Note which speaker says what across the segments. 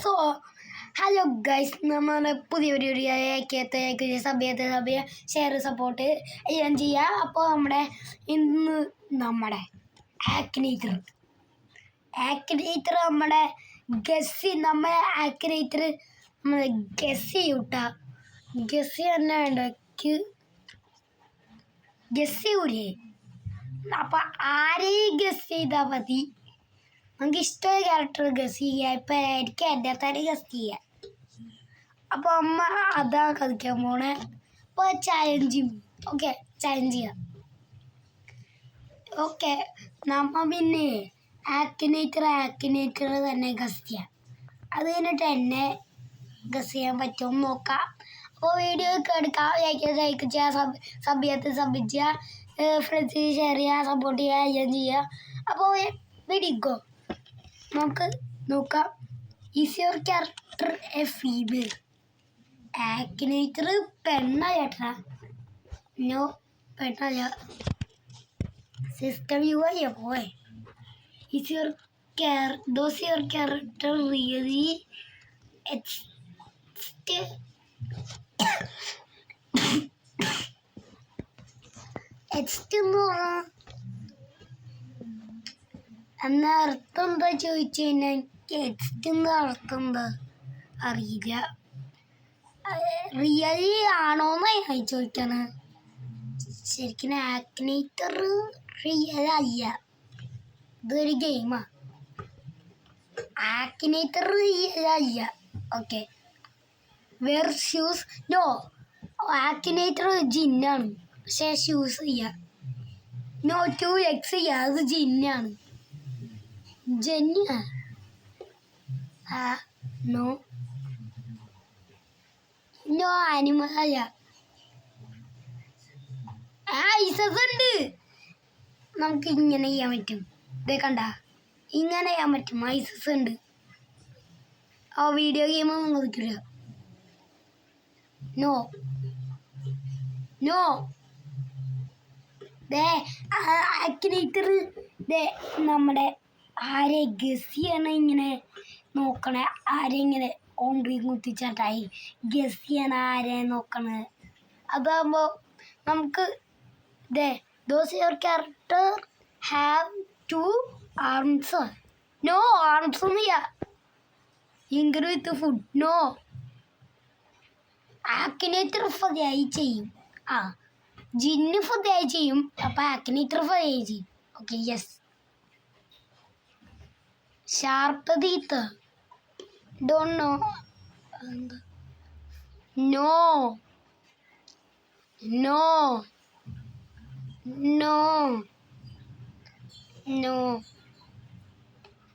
Speaker 1: So hello guys, നമ്മുടെ പുതിയ ഒരു സഭ്യ ഷെയർ സപ്പോർട്ട് എല്ലാം ചെയ്യുക. അപ്പോൾ ഇന്ന് നമ്മുടെ ആക്നേറ്റർ നമ്മുടെ ആക്നേറ്റർ നമ്മൾ ഗസ് ചെയ്യൂട്ടാ. ഗസ് തന്നെ വേണ്ടക്ക് ഗസ് ചെയ്യൂലേ? അപ്പം ആരെയും ഗസ് ചെയ്താൽ മതി. നമുക്ക് ഇഷ്ടമായ ക്യാരക്ടർ ഗസ് ചെയ്യുക. ഇപ്പം എനിക്ക് എൻ്റെ തന്നെ ഗസ് ചെയ്യുക. അപ്പോൾ അമ്മ അതാ കളിക്കാൻ പോണേ. അപ്പോൾ ചലഞ്ച് ചെയ്യാം. ഓക്കെ, നമ്മ പിന്നെ ആക്ടിനേറ്റർ തന്നെ ഗസ് ചെയ്യാം. അത് കഴിഞ്ഞിട്ട് എന്നെ ഗസ് ചെയ്യാൻ പറ്റുമെന്ന് നോക്കാം. അപ്പോൾ വീഡിയോ ഒക്കെ എടുക്കാം. ലൈക്ക് ചെയ്യുക, സബ് ചെയ്യുക, ഫ്രണ്ട്സിന് ഷെയർ ചെയ്യുക, സപ്പോർട്ട് ചെയ്യുക, എല്ലാം ചെയ്യുക. അപ്പോൾ വീഡിയോ നമുക്ക് നോക്കാം. Is your character a female? Akinator പെണ്ണാ ചേട്ടാ? നോ, പെണ്ണല്ല. സിസ്റ്റം യുവ പോയെ. Does your character really എന്നാ അർത്ഥം എന്താ ചോദിച്ചു കഴിഞ്ഞാൽ എനിക്ക് എക്സ്റ്റ് അർത്ഥം എന്താ അറിയില്ല. റിയലി ആണോന്നായി ചോദിക്കാണ്. ശരിക്കും ആക്ടിനേറ്റർ റിയൽ അല്ല, ഇതൊരു ഗെയിമാ. ആക്ടിനേറ്റർ റിയൽ അല്ല. Okay, where shoes? No, Akinator ജിന്നാണ്, പക്ഷേ ഷൂസ് ചെയ്യാം. നോ, 2x ചെയ്യാം, അത് ജിന്നാണ്. ജെന്നിയ നോ നോ ആനിമൽ അല്ല. ഐസസ് ഉണ്ട്. നമുക്ക് ഇങ്ങനെ ചെയ്യാൻ പറ്റും. ഇതേ കണ്ട, ഇങ്ങനെ ചെയ്യാൻ പറ്റും. ഐസസ് ഉണ്ട്. ആ വീഡിയോ ഗെയിം നോക്കില്ല. നോ നോ ദേ ആക്ടിനേറ്റർ ദേ നമ്മുടെ ആരെ ഗസ് ചെയ്യണ ഇങ്ങനെ നോക്കണേ. ആരെ ഇങ്ങനെ ഓണ്ടി കുത്തിച്ചാട്ടായി ഗസ് ചെയ്യണ ആരെ നോക്കണേ. അതാകുമ്പോൾ നമുക്ക് ദേ does your character have 2 arms? No, arms ഒന്നുമില്ല. ഇങ്കർ വിത്ത് ഫുഡ്. നോ, ആക്ടിനേറ്റർ ഫതിയായി ചെയ്യും. ജിന്ന് ഫതിയായി ചെയ്യും. അപ്പം ആക്ടിനേറ്റർ ഫതിയായി ചെയ്യും. Okay, yes. Sharp teeth. Don't know. No no no no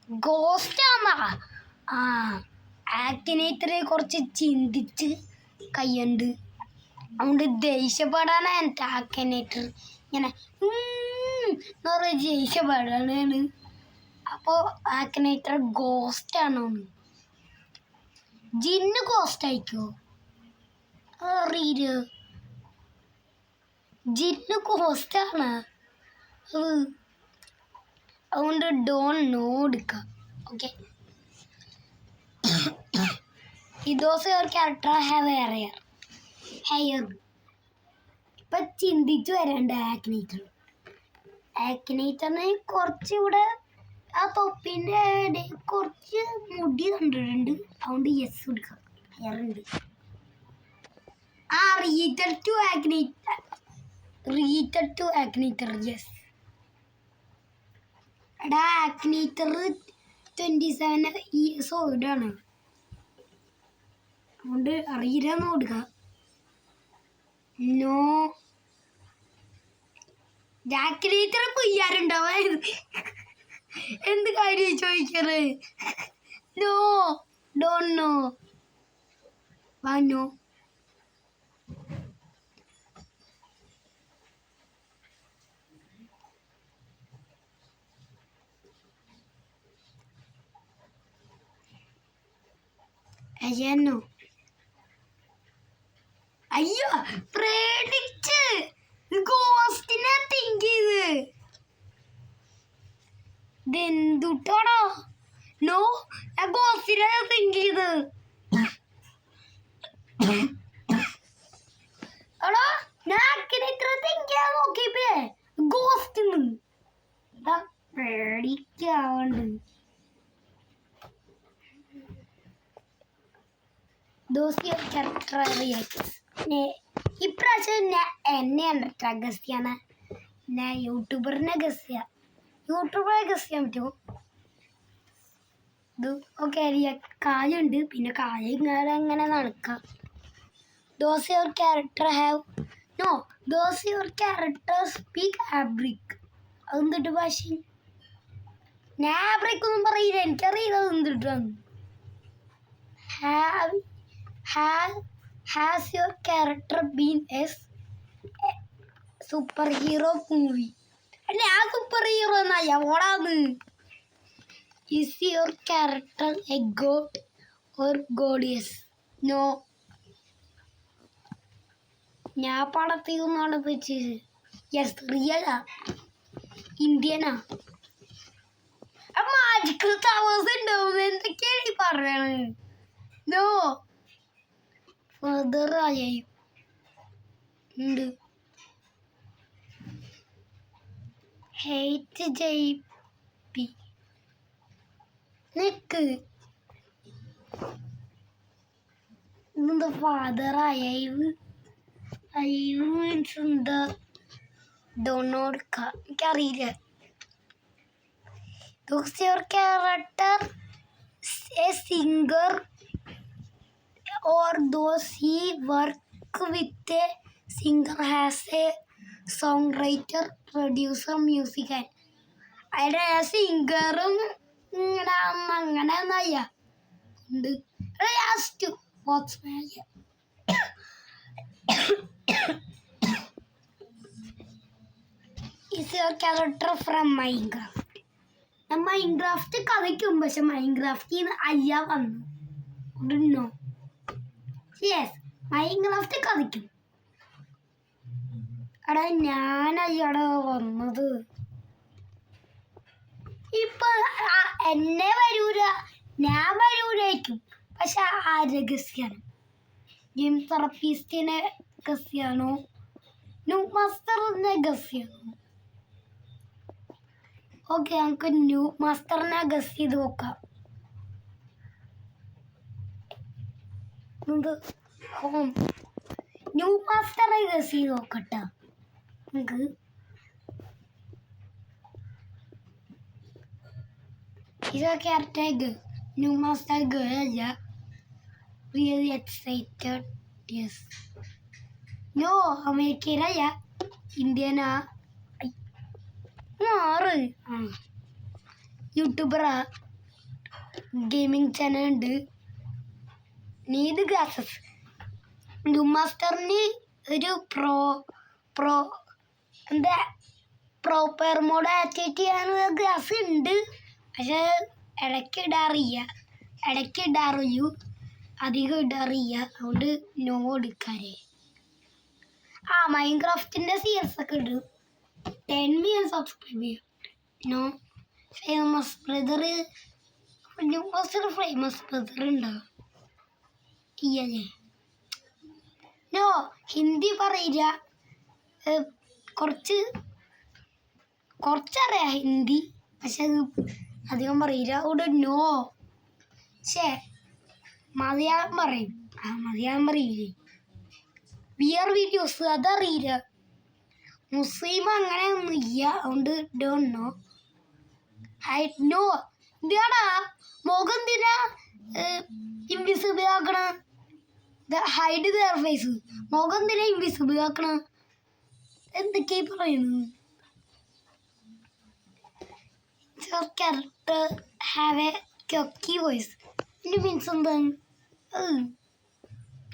Speaker 1: ghost ആണോ? ആക്ടിനേറ്ററെ കുറച്ച് ചിന്തിച്ച് കയ്യുണ്ട്. അതുകൊണ്ട് ദേഷ്യപ്പെടാനാണ് എൻ്റെ ആക്ടിനേറ്റർ ഇങ്ങനെ എന്ന് പറഞ്ഞ ദേഷ്യപ്പെടാനാണ്. അപ്പോൾ ആക്ടിനേറ്റർ ഗോസ്റ്റ് ആണോ? ജിന്ന് ഗോസ്റ്റ് ആയിക്കോ? അറിയില്ല. ജിന്ന് ഗോസ്റ്റാണ്. അതുകൊണ്ട് ഡോണ്ട് നോ എടുക്കാം. Okay, does your character have hair? ഇപ്പം ചിന്തിച്ചു വരണ്ട. ആക്ടിനേറ്ററിന് കുറച്ചിവിടെ ആ തൊപ്പിൻ്റെ ഇടയിൽ കുറച്ച് മുടി കണ്ടിട്ടുണ്ട്. അതുകൊണ്ട് യെസ് കൊടുക്കാം. ഹെയർ ഉണ്ട്. Related to Akinator yes. എടാ, ആക്ടിനേറ്റർ 27 years old ആണ്. അതുകൊണ്ട് അറിയില്ലെന്ന് കൊടുക്കുക. നോ, ആക്ടിനേറ്റർ കൊയ്യാറുണ്ടാവും. എന്ത് കാര്യം ചോദിക്കറ്? No, don't know. നോ, അയ്യോ, അയ്യോ, പ്രേഡിക്റ്റ് ഗോസ്റ്റിനെ തിങ്ക് ചെയ്ത് ഇതെന്തുട്ടാടോ? നോ, ഞാൻ ഗോസ്റ്റിനെ തിങ്ക് ചെയ്ത്. എടാ ഞാൻ ഇത്ര തിങ്ക് ചെയ്യാൻ നോക്കിയപ്പേ ഗോസ്റ്റ് പേടിക്കാവണ്ട്. ഇപ്രാവശ്യം എന്നെയാണ് ഗസ് ചെയ്യാന്. ഞാൻ യൂട്യൂബറിനെ ഗസ് ചെയ്യാം. യൂട്യൂബറെ ഗസ് ചെയ്യാൻ പറ്റുമോ? ഇത് ഓക്കെ കായുണ്ട്, പിന്നെ കായ ഇങ്ങനെ നടക്കാം. Does your character have no? Does your character speak Arabic? അതെന്തിട്ട് ഭാഷ? ഞാൻ അബ്രിക് ഒന്നും പറയില്ല, എനിക്കറിയില്ല അതെന്തിട്ടാണ്. Has your character been a superhero movie? അല്ല ആ സൂപ്പർ ഹീറോ എന്നല്ല ഓടാന്ന്. Is your character a god or goddess? No. ഞാൻ പടത്തിൽ നിന്നാണ് വെച്ചത്. യെസ്, റിയലാ, ഇന്ത്യനാ. മാജിക്കൽ ടവേഴ്സ് ഉണ്ടാവും. എന്തൊക്കെയാണ് ഈ പറയണത്? നോ, ഫർദർ ആയും ഉണ്ട്. ഹേറ്റ് ജയിപ്പി നിക്ക് ഇതെന്താ ഫാദർ അയവ് മീൻസ് എന്താ? ഡൊണോടുക്ക എനിക്കറിയില്ല. Does your character a singer or does he work with a singer as a songwriter, producer, musician? അതിൻ്റെ സിംഗറും ഇങ്ങനെ അങ്ങനെ ഒന്നല്ല ഉണ്ട്. Last Is your character from Minecraft? Minecraft കളിക്കും, പക്ഷെ മൈൻക്രാഫ്റ്റിൽ നിന്ന് അയ്യ വന്നു. യെസ്, മൈൻക്രാഫ്റ്റ് കളിക്കും. എടാ ഞാൻ അയ്യടാ വന്നത്. ഇപ്പൊ എന്നെ വരൂല, ഞാൻ വരൂലായിരിക്കും. പക്ഷെ ആരെ ഗസ്യാണ്? ഗെയിം തെറപ്പിസ്റ്റിനെ ഗസ്യാണോ? ന്യൂ മാസ്റ്ററിനെ ഗസ്യാണോ? ഓക്കെ, നമുക്ക് ന്യൂ മാസ്റ്ററിനെ ഗസ് ചെയ്ത് നോക്കാം. ഹോം ന്യൂ മാസ്റ്ററെ ഗസ് ചെയ്ത് നോക്കട്ടെ. നമുക്ക് ഇതൊക്കെ അറ്റാക്ക് ന്യൂ മാസ്റ്റർ ഗേളല്ല. Really excited. യെസ്. നോ, അമേരിക്കയിലല്ല, ഇന്ത്യനാ. മാറ്. യൂട്യൂബറാ, ഗെയിമിംഗ് ചാനൽ ഉണ്ട്. നീത് ഗ്ലാസസ്. ന്യൂ മാസ്റ്ററിന് ഒരു എന്താ പ്രോപ്പർ മോഡ് ആക്ടിവേറ്റ് ചെയ്യാനുള്ള ഗ്ലാസ് ഉണ്ട്, പക്ഷെ ഇടയ്ക്ക് ഇടാറില്ല, അധികം ഇടാറില്ല. അതുകൊണ്ട് നോ എടുക്കാറേ. മൈൻക്രാഫ്റ്റിൻ്റെ CS ഒക്കെ ഉണ്ട്. 10 million subscribers. No, famous brother. New master famous brother ഉണ്ടോ? ഇല്ലേ? നോ, ഹിന്ദി പറയില്ല. കുറച്ചറിയാം ഹിന്ദി, പക്ഷെ അത് അധികം പറയില്ല. അവിടെ നോ. മലയാളം പറയും. മലയാളം പറയില്ലേ? വിയർ വീഡിയോസ് അതറിയില്ല. മുസ്ലിം അങ്ങനെ ഒന്നും ഇല്ല, അതുകൊണ്ട് ഡോണ്ട് നോ. നോ, എന്താടാ മുഖം എന്തിനാ ഇൻവിസിബിൾ ആക്കണ? Hide their face. മുഖം എന്തിനാ ഇൻവിസിബിൾ ആക്കണ? എന്തൊക്കെയായി പറയുന്നു? ക്യാരക്ടർ ഹാവ് എ ക്യോക്കി വോയിസ്. എൻ്റെ മീൻസ് എന്താ?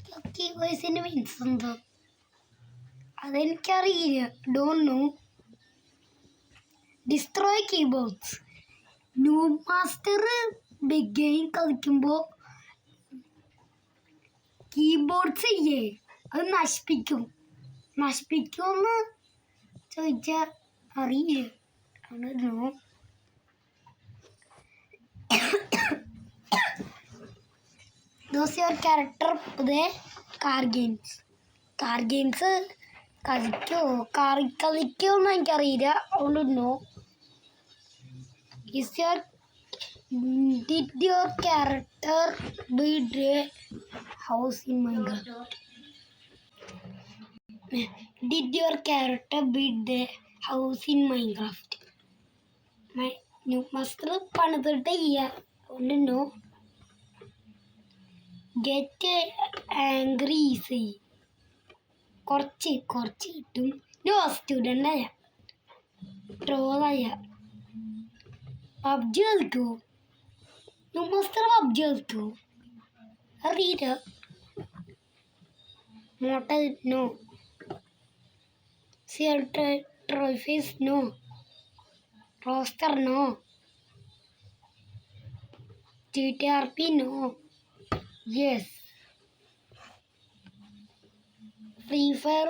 Speaker 1: ക്യോക്കി വോയിസിൻ്റെ മീൻസ് എന്താ? അതെനിക്കറിയില്ല. Don't know. Destroy keyboards. New master big game കളിക്കുമ്പോൾ കീബോർഡ്സ് ഇല്ലേ, അത് നശിപ്പിക്കുമെന്ന് ചോദിച്ചാൽ അറിയില്ല. No. Choose your character the car games. Car games കളിക്കുമെന്ന് എനിക്കറിയില്ല. അതുകൊണ്ട് no. Did your character build a house in Minecraft? Did your character build a house in Minecraft? New master പണിതിട്ടില്ല. അതുകൊണ്ട് നോ. Get angry easy. കുറച്ച് കിട്ടും. No. Student ആയ ട്രോളായ PUBG കളിക്കൂ. New master PUBG കളിക്കൂ. അറിയില്ല. Mortal no. സിയർ trophies no. Roster no. GTRP no. Yes. Free fire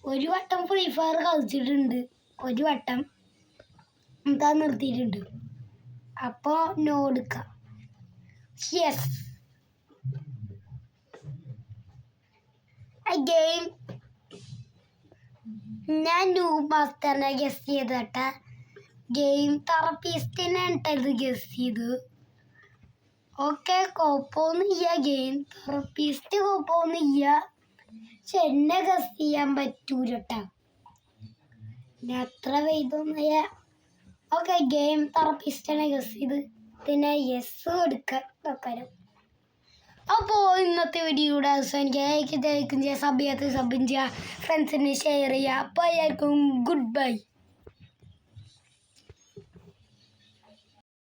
Speaker 1: ഒരു വട്ടം ഫ്രീ ഫയർ കളിച്ചിട്ടുണ്ട്. ഒരു വട്ടം എന്താ നിർത്തിയിട്ടുണ്ട്. അപ്പോൾ നോ എടുക്കാം. യെസ്. ഗെയിം ഞാൻ ന്യൂ മാസ്റ്ററിനെ ഗസ് ചെയ്ത് കേട്ടാ. ഗെയിം തെറപ്പിസ്റ്റിനാണ് ഇത് ഗസ് ചെയ്ത്. ഓക്കെ, കുഴപ്പമൊന്നുമില്ല. ഗെയിം തെറപ്പിസ്റ്റ് കുഴപ്പമൊന്നുമില്ല. പക്ഷെ എന്നെ ഗസ് ചെയ്യാൻ പറ്റൂല കേട്ടാ. പിന്നെ അത്ര വൈദ്യൊന്നുമില്ല. ഓക്കെ, ഗെയിം തെറപ്പിസ്റ്റിനെ ഗസ് ചെയ്ത് പിന്നെ യെസ് എടുക്കാം. അപ്പോൾ ഇന്നത്തെ വീഡിയോയുടെ അവസാനിക്കുക. സബ് ചെയ്യാത്ത സബ് ചെയ്യുക, ഫ്രണ്ട്സിന് ഷെയർ ചെയ്യുക. അപ്പോൾ എല്ലാവർക്കും ഗുഡ് ബൈ.